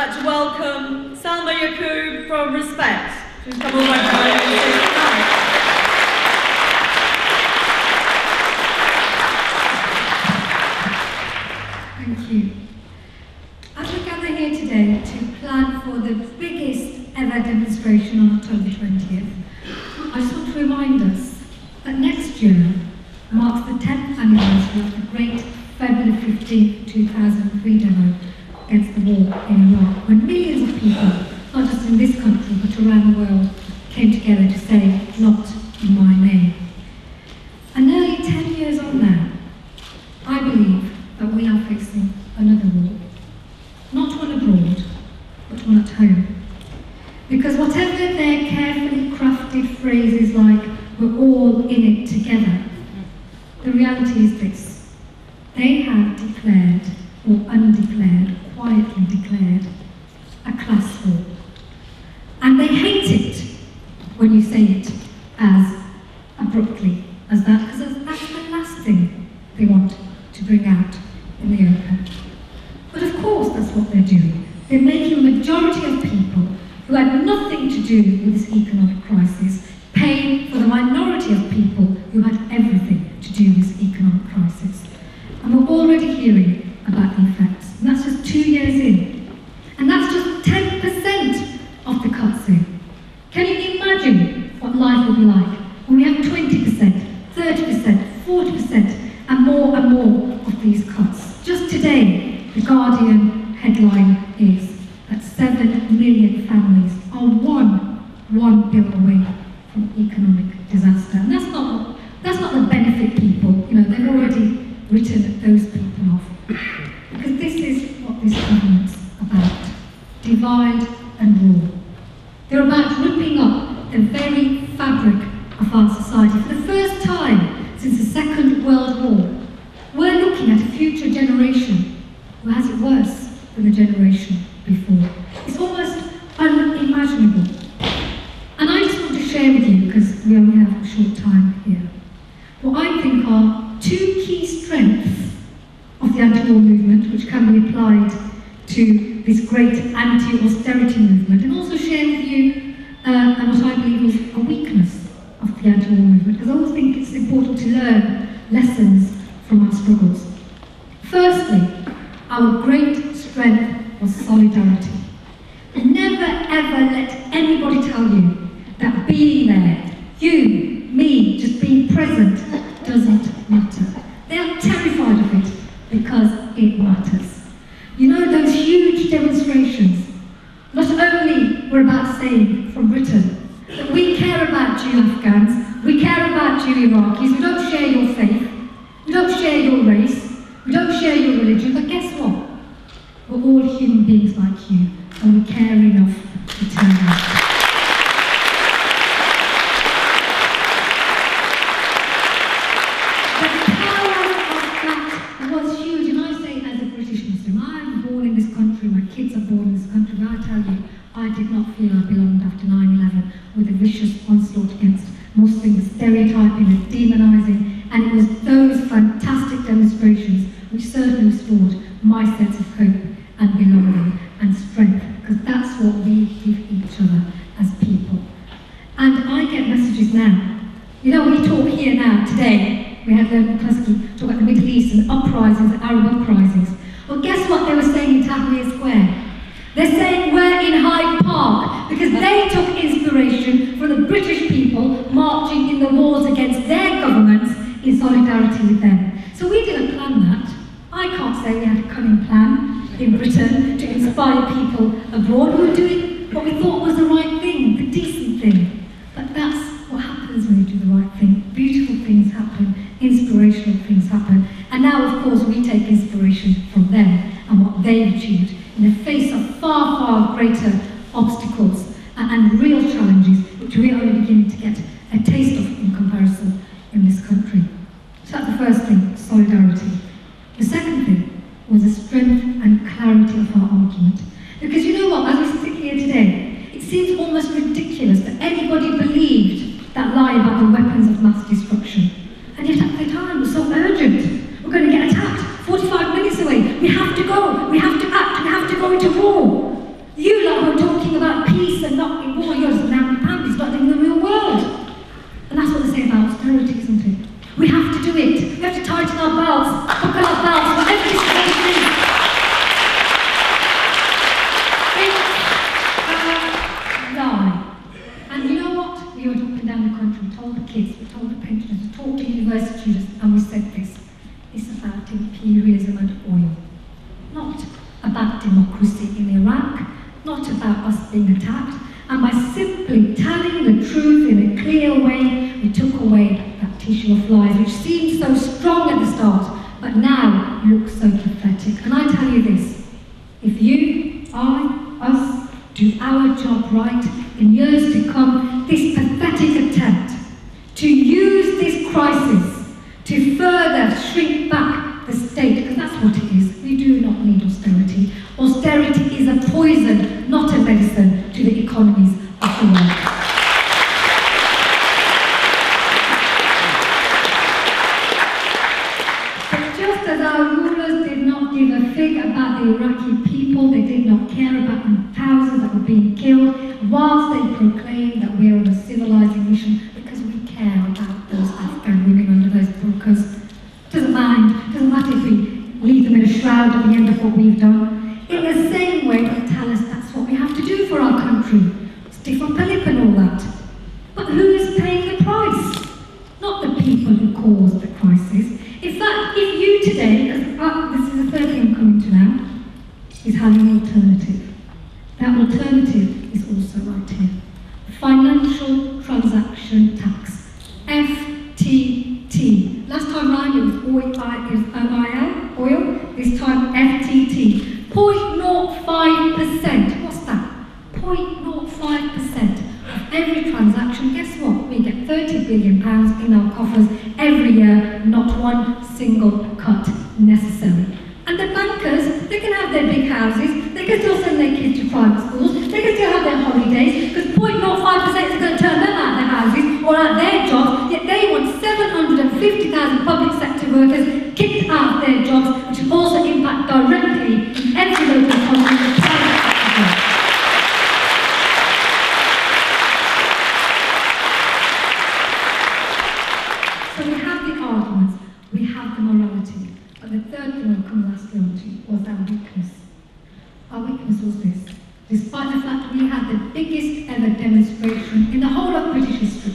like to welcome Salma Yaqoob from Respect, who's come all the way from Ireland. Thank you. As we gather here today to plan for the biggest ever demonstration on October 20th, I just want to remind us that next year marks the 10th anniversary of the great February 15, 2003 demo against the war in Iraq, when millions of people, not just in this country but around the world, came together to say, "Not in my name." And nearly 10 years on now, I believe that we are facing another war. Not one abroad, but one at home. Because whatever their carefully crafted phrases like, "we're all in it together," the reality is this: they have declared, or undeclared, quietly declared, a class war. And they hate it when you say it as abruptly as that, because that's the last thing they want to bring out in the open. But of course that's what they're doing. They're making the majority of people who had nothing to do with this economic crisis pay for the minority of people who had everything to do with this economic crisis. And we're already hearing about the effects. And that's just 2 years in. And that's just 10% of the cuts in. Can you imagine what life will be like when we have 20%, 30%, 40%, and more of these cuts? Just today, the Guardian headline is that 7 million families are one bill away from economic disaster. And that's not the benefit people. You know, they've already written those people off. Because this is what this government's about: divide and rule. They're about ripping up the very fabric of our society. For the first time since the Second World War, we're looking at a future generation who has it worse than the generation before. It's almost unimaginable. And I just want to share with you, because we only have a short time here, what I think are 2 key strengths of the anti-war movement, which can be applied to this great anti-austerity movement, and also share with you and what I believe is a weakness of the anti-war movement, because I always think it's important to learn lessons from our struggles. Firstly, our great strength was solidarity. Never ever let anybody tell you that being there, you, me, just being present, doesn't matter. They are terrified of it because it matters. You know, those huge demonstrations not only were about saying from Britain that we care about you Afghans, we care about you Iraqis, we don't share your faith, we don't share your race, we don't share your religion, but guess what? We're all human beings like you, and we care enough to tell you. Kids are born in this country, but I tell you, I did not feel I belonged after 9/11 with the vicious onslaught against Muslims, stereotyping and demonising, and it was those fantastic demonstrations which certainly restored my sense of hope and belonging and strength, because that's what we give each other as people. And I get messages now. You know, we talk here now, today, we had Klasky talk about the Middle East and uprisings, and Arab uprisings. Well, guess what they were saying in Tahrir Square? They're saying we're in Hyde Park because they took inspiration from the British people marching in the wars against their governments in solidarity with them. So we didn't plan that. I can't say we had a cunning plan in Britain to inspire people abroad. We were doing what we thought was the right thing, the decent thing. But that's what happens when you do the right thing. Beautiful things happen, inspirational things happen. And now, of course, we take inspiration from them and what they've achieved in the face of far, far greater obstacles and real challenges, which we are only beginning to get a taste of in comparison in this country. So that's the first thing, solidarity. The second thing was the strength and clarity of our argument. Because you know what, as we sit here today, it seems almost ridiculous that anybody believed that lie about the weapons of mass destruction. And yet at the time, it was so urgent. We're going to get attacked 45 minutes away. We have to go. We have to act. We have to go into war. Iraq, not about us being attacked, and by simply telling the truth in a clear way, we took away that tissue of lies, which seemed so strong at the start, but now looks so pathetic. And I tell you this, if you, us, do our job right, in years to come, this pathetic attempt to use this crisis to further shrink back the state, because that's what it is. We do not need austerity. Austerity is a poison, not a medicine, to the economies of the world. But just as our rulers did not give a fig about the Iraqi people, they did not care about the thousands that were being killed, whilst they proclaimed that we are on a civilizing mission because we care about those Afghan women under those burqas. Doesn't matter if we leave them in a shroud at the end of what we've done. In the same way, they tell us that's what we have to do for our country. Stiff upper lip and all that. But who is paying the price? Not the people who caused the crisis. In fact, if you today, this is the third thing I'm coming to now, is having an alternative. That alternative is also right here. Financial Transaction Tax, FTT. Last time round it was oil, this time FTT. 0.05%, what's that? 0.05% of every transaction. Guess what? We get £30 billion in our coffers every year, not one single cut necessary. And the bankers, they can have their big houses, they can still send their kids to private schools, they can still have their holidays, because 0.05% is going to turn them out of their houses or out their jobs, yet they want 750,000 public sector workers kicked out of their jobs, which will also impact directly in every local economy in the private sector. So we have the arguments, we have the morality. But the third thing I'll come lastly on to was our weakness. Our weakness was this. Despite the fact we had the biggest ever demonstration in the whole of British history,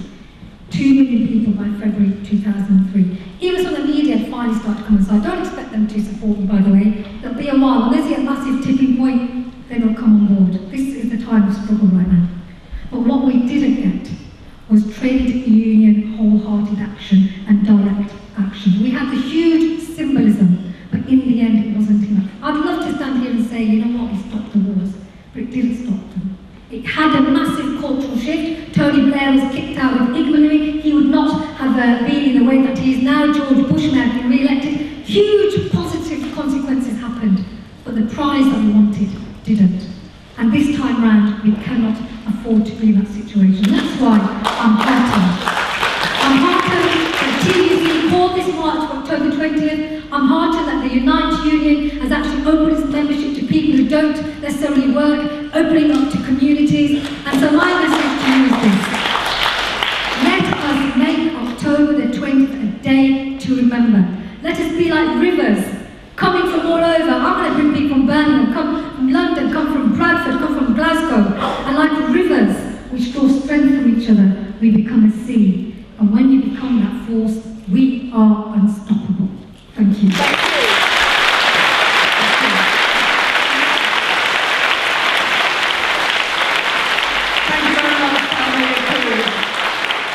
2 million people by February 2003. Even some of the media had finally started coming, so I don't expect them to support me, by the way. There'll be a while, unless you get a massive tipping point, then they'll come on board. This is the time of struggle right now. But what we didn't get was trade union wholehearted action and direct action. We had the huge symbolism, but in the end it wasn't enough. I'd love to stand here and say, you know what, it stopped the wars, but it didn't stop them. It had a massive cultural shift. Tony Blair was kicked out with ignominy. He would not have been in the way that he is now. George Bush now been re-elected. Huge positive consequences happened, but the prize that we wanted didn't. And this time round, we cannot afford to be in that situation. That's why I'm heartened. I'm heartened that TUC called this March, October 20th. I'm heartened that the Unite Union has actually opened its membership to people who don't necessarily work, opening up to communities. And so my message to you is this. Let us make October the 20th a day to remember. Let us be like rivers coming from all over. I'm going to bring people from Birmingham, come from London, come from Bradford, come from Glasgow. And like rivers which draw strength from each other, we become a sea. And when you become that force, we are unstoppable.